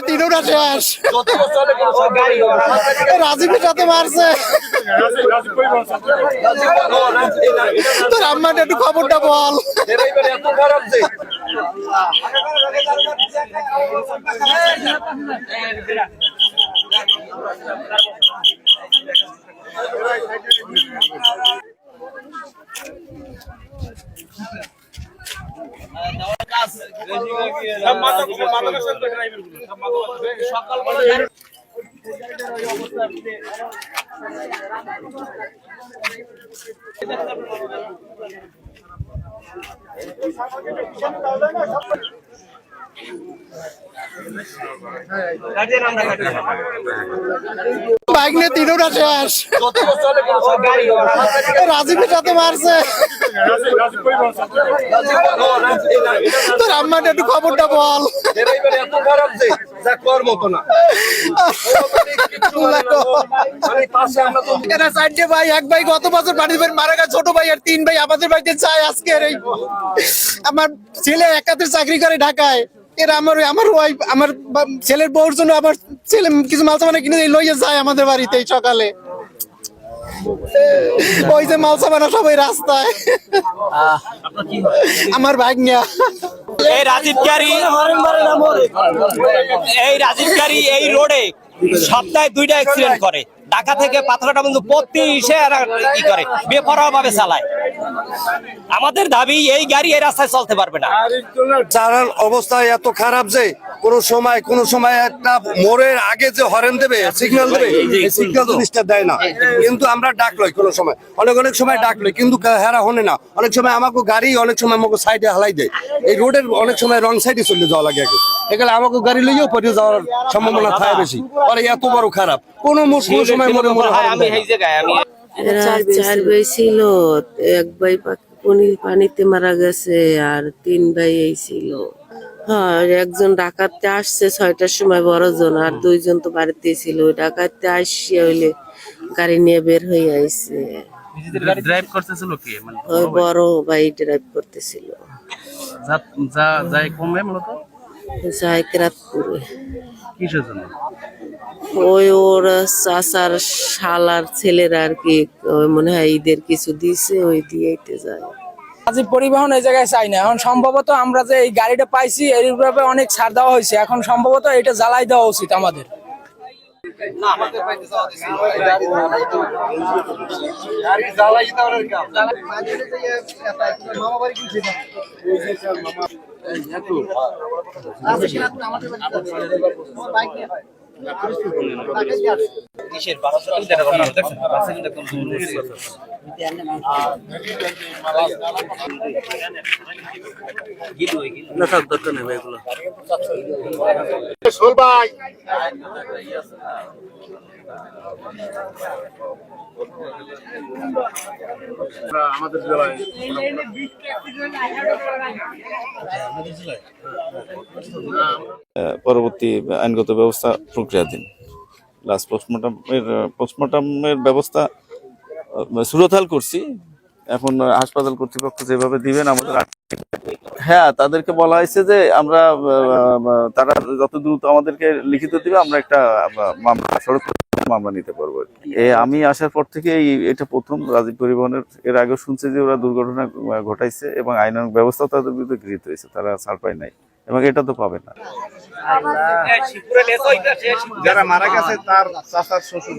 তিনোটা শেষ রাজীবের সাথে মারছে তোর আম্মার একটু খবরটা বল। বাইক নিয়ে তিনোটা শেষ রাজীবের সাথে মারছে তোর আম্মার একটু খবরটা বল। ভাই এক ভাই গত বছর বাড়ির মারা গেছে, ছোট ভাই আর 3 ভাই আমাদের বাড়িতে চায় আজকে। আমার ছেলে একাত্তর চাকরি করে ঢাকায়, এর আমার ওয়াইফ আমার ছেলের বউর জন্য আমার ছেলে কিছু মাল সামানা কিনে লইয়ে যায় আমাদের বাড়িতে সকালে। ওই যে মাল সামানা সবাই রাস্তায়। আমার ভাগ্না এই রাজীবকারী এই রোডে সপ্তাহে 2টা অ্যাক্সিডেন্ট করে। ঢাকা থেকে পাথরঘাটা বন্ধু প্রতি কি করে বেপরোয়া ভাবে চালায়। আমাদের দাবি এই গাড়ি এই রাস্তায় চলতে পারবে না। চালার অবস্থা এত খারাপ যে কোন সময় একটা মোড়ের আগে যে হরেন দেবে, সিগন্যাল দেবে, এই সিগন্যাল জিনিসটা দেয় না। কিন্তু আমরা ডাক লই কোন সময়, অনেক সময় ডাক লই, কিন্তু হেরা হনে না। অনেক সময় আমাকে গাড়ি অনেক সময় আমাকে সাইডে হালাই দেয়। এই রোডের অনেক সময় রং সাইডে চলে যাওয়া লাগে আগে, এগুলো আমাকে গাড়ি লইয়েও পড়ে যাওয়ার সম্ভাবনা থাকে বেশি। আর এত বড় খারাপ কোন সময় মনে মনে হয় আমি এই জায়গায় আমি চার ভাই ছিল, এক ভাই পানিতে মারা গেছে আর 3 ভাই এই ছিল। হ্যাঁ, একজন ডাকাতে আসছে 6টার সময় বড়জন, আর 2 জন তো বাড়িতেই ছিল। ওই ডাকাতে আসছে হইলে গাড়ি নিয়ে বের হয়ে আইছে। ড্রাইভ করতেছিল কি? মানে ওই বড় ভাই ড্রাইভ করতেছিল। যায় কমে মূলত যায় কেরাতপুরে। কিসের জন্য? ওই ওর চাচার শালার ছেলেরা আর কি মনে হয় ঈদের কিছু দিছে, ওই দিয়েইতে যায়। রাজীব পরিবহন এই জায়গায় চাই না। এখন সম্ভবত আমরা যে এই গাড়িটা পাইছি এর ব্যাপারে অনেক ছাড় দেওয়া হয়েছে, এখন সম্ভবত এটা জ্বালাই দেওয়া উচিত আমাদের। আমাদের জেলায় পরবর্তী আইনগত ব্যবস্থা প্রক্রিয়াধীন। লাস্ট পোস্টমর্টমের ব্যবস্থা সুরতহাল করছি। এখন হাসপাতাল কর্তৃপক্ষ যেভাবে দিবেন আমাদের, হ্যাঁ তাদেরকে বলা হয়েছে যে আমরা তারা যত দ্রুত আমাদেরকে লিখিত দিবে আমরা একটা সড়ক মামলা নিতে পারবো। আমি আসার পর থেকে এটা প্রথম রাজীব পরিবহনের, এর আগেও শুনছি যে ওরা দুর্ঘটনা ঘটাইছে এবং আইনানুগ ব্যবস্থা তাদের বিরুদ্ধে গৃহীত হয়েছে, তারা ছাড় পায় নাই এবং এটা তো পাবে না। যারা মারা গেছে তার চাচার শ্বশুর